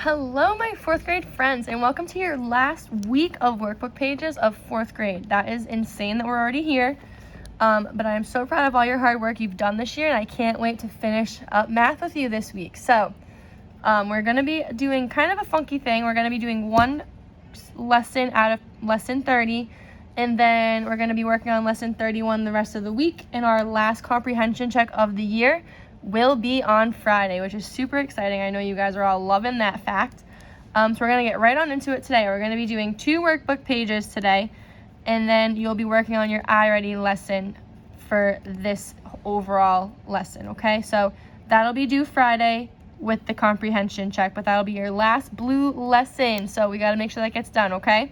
Hello, my fourth grade friends, and welcome to your last week of workbook pages of fourth grade. That is insane that we're already here, but I am so proud of all your hard work you've done this year, and I can't wait to finish up math with you this week. So we're going to be doing kind of a funky thing. We're going to be doing one lesson out of lesson 30, and then we're going to be working on lesson 31 the rest of the week, and our last comprehension check of the year will be on Friday, which is super exciting. I know you guys are all loving that fact. So we're going to get right on into it today. We're going to be doing 2 workbook pages today, and then you'll be working on your iReady lesson for this overall lesson, okay? So that'll be due Friday with the comprehension check, but that'll be your last blue lesson, so we got to make sure that gets done, okay?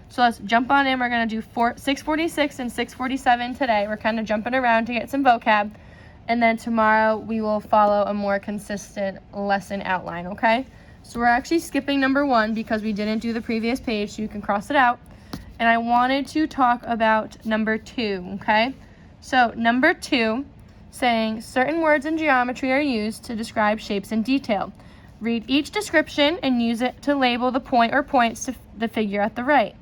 So let's jump on in. We're going to do 646 and 647 today. We're kind of jumping around to get some vocab. And then tomorrow we will follow a more consistent lesson outline, okay? So we're actually skipping number 1 because we didn't do the previous page, so you can cross it out. And I wanted to talk about number 2, okay? So number 2, saying certain words in geometry are used to describe shapes in detail. Read each description and use it to label the point or points to the figure at the right.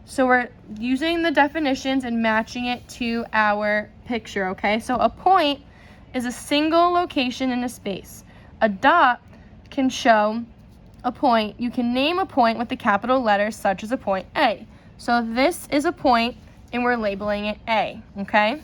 So we're using the definitions and matching it to our picture, okay? So a point is a single location in a space. A dot can show a point. You can name a point with the capital letters, such as a point A. So this is a point, and we're labeling it A, okay?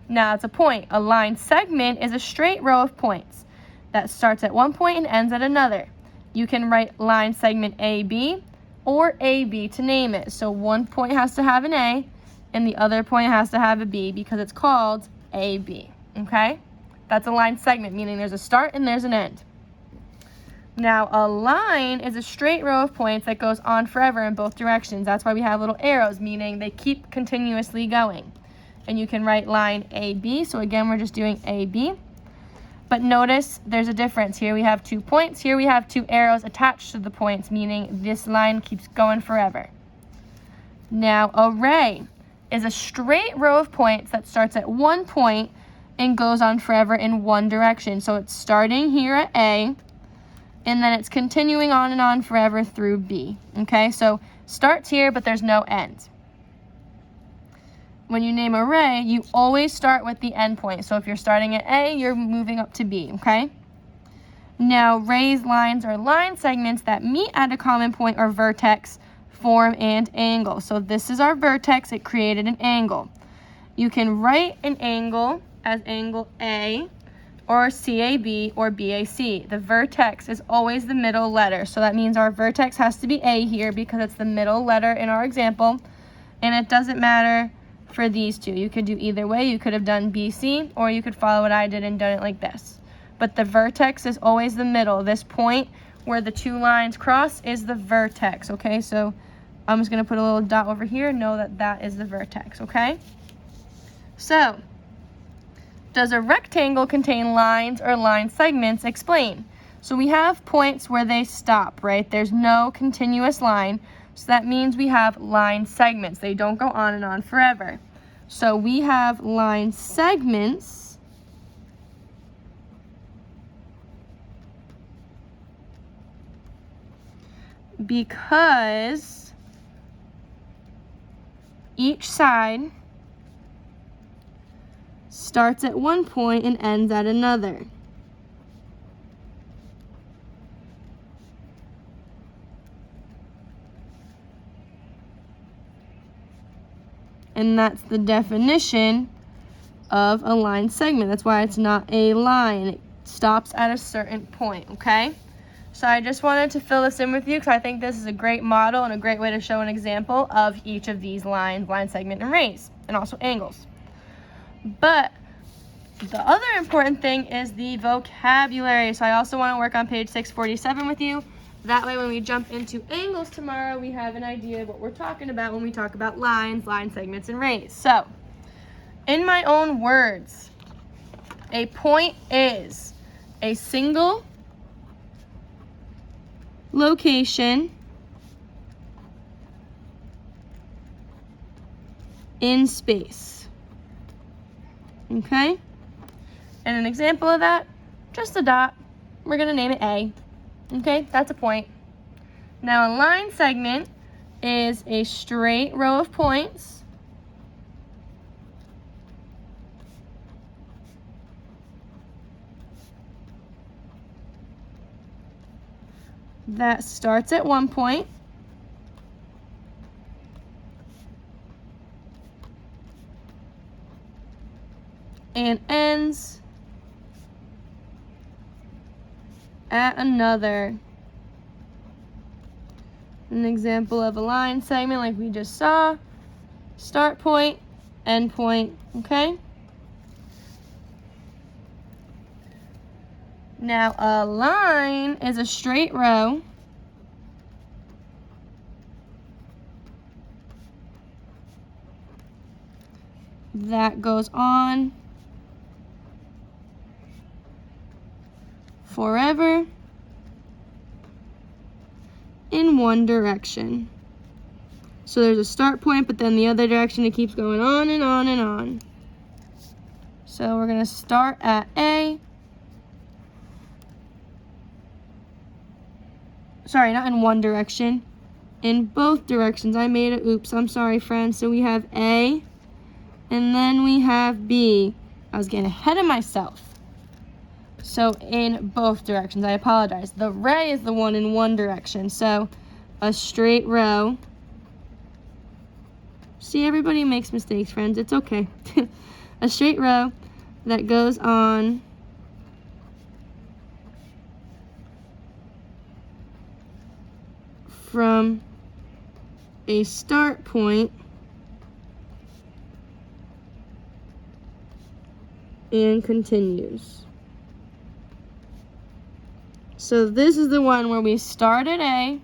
Now it's a point. A line segment is a straight row of points that starts at one point and ends at another. You can write line segment AB or AB to name it. So one point has to have an A and the other point has to have a B because it's called AB, okay? That's a line segment, meaning there's a start and there's an end. Now a line is a straight row of points that goes on forever in both directions. That's why we have little arrows, meaning they keep continuously going. And you can write line AB, so again we're just doing AB. But notice there's a difference. Here we have 2 points. Here we have 2 arrows attached to the points, meaning this line keeps going forever. Now, a ray is a straight row of points that starts at one point and goes on forever in one direction. So it's starting here at A, and then it's continuing on and on forever through B. Okay, so starts here, but there's no end. When you name a ray, you always start with the end point. So if you're starting at A, you're moving up to B, okay? Now, rays, lines, or line segments that meet at a common point or vertex form an angle. So this is our vertex. It created an angle. You can write an angle as angle A or CAB or BAC. The vertex is always the middle letter. So that means our vertex has to be A here because it's the middle letter in our example. And it doesn't matter for these two. You could do either way. You could have done BC, or you could follow what I did and done it like this. But the vertex is always the middle. This point where the 2 lines cross is the vertex, okay? So I'm just going to put a little dot over here. Know that that is the vertex, okay? So, does a rectangle contain lines or line segments? Explain. So we have points where they stop, right? There's no continuous line. So that means we have line segments. They don't go on and on forever. So we have line segments because each side starts at one point and ends at another. And that's the definition of a line segment. That's why it's not a line. It stops at a certain point, okay? So I just wanted to fill this in with you because I think this is a great model and a great way to show an example of each of these lines, line segment, and rays, and also angles. But the other important thing is the vocabulary. So I also want to work on page 647 with you. That way when we jump into angles tomorrow, we have an idea of what we're talking about when we talk about lines, line segments, and rays. So, in my own words, a point is a single location in space. Okay? And an example of that, just a dot. We're going to name it A. Okay, that's a point. Now a line segment is a straight row of points that starts at one point and ends at another. An example of a line segment like we just saw, start point, end point, okay? Now a line is a straight row that goes on forever in one direction. So there's a start point, but then the other direction it keeps going on and on and on. So we're gonna start at A. Sorry, not in one direction, in both directions. I made it, oops, I'm sorry, friends. So we have A, and then we have B. I was getting ahead of myself. So in both directions, I apologize. The ray is the one in one direction. So a straight row. See, everybody makes mistakes, friends. It's okay. A straight row that goes on from a start point and continues. So this is the one where we start at A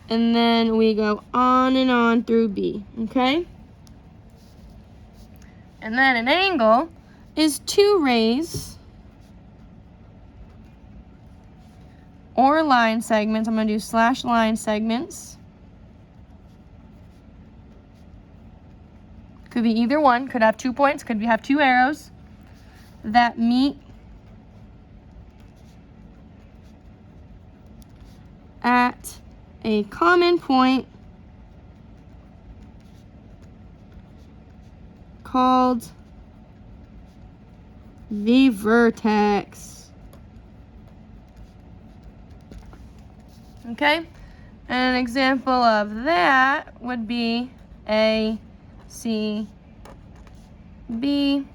and then we go on and on through B, okay? And then an angle is two rays or line segments. I'm going to do slash line segments. Could be either one, could have 2 points, could have 2 arrows that meet at a common point called the vertex. Okay? And an example of that would be A, C, B.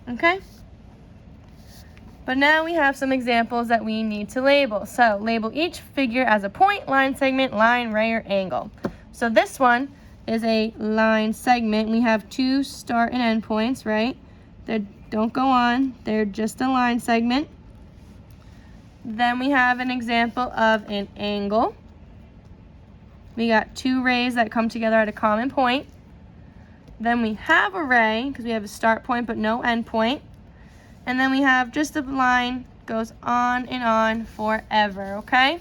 Okay? But now we have some examples that we need to label. So label each figure as a point, line segment, line, ray, or angle. So this one is a line segment. We have 2 start and end points, right? They don't go on. They're just a line segment. Then we have an example of an angle. We got 2 rays that come together at a common point. Then we have a ray, because we have a start point but no end point. And then we have just a line, goes on and on forever, okay?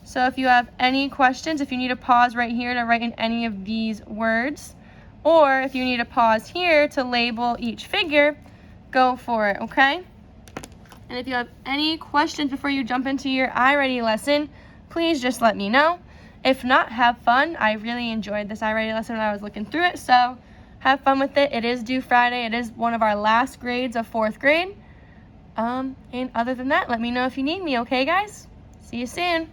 So if you have any questions, if you need to pause right here to write in any of these words, or if you need to pause here to label each figure, go for it, okay? And if you have any questions before you jump into your iReady lesson, please just let me know. If not, have fun. I really enjoyed this iReady lesson when I was looking through it, so have fun with it. It is due Friday. It is one of our last grades of 4th grade. And other than that, let me know if you need me, okay, guys? See you soon.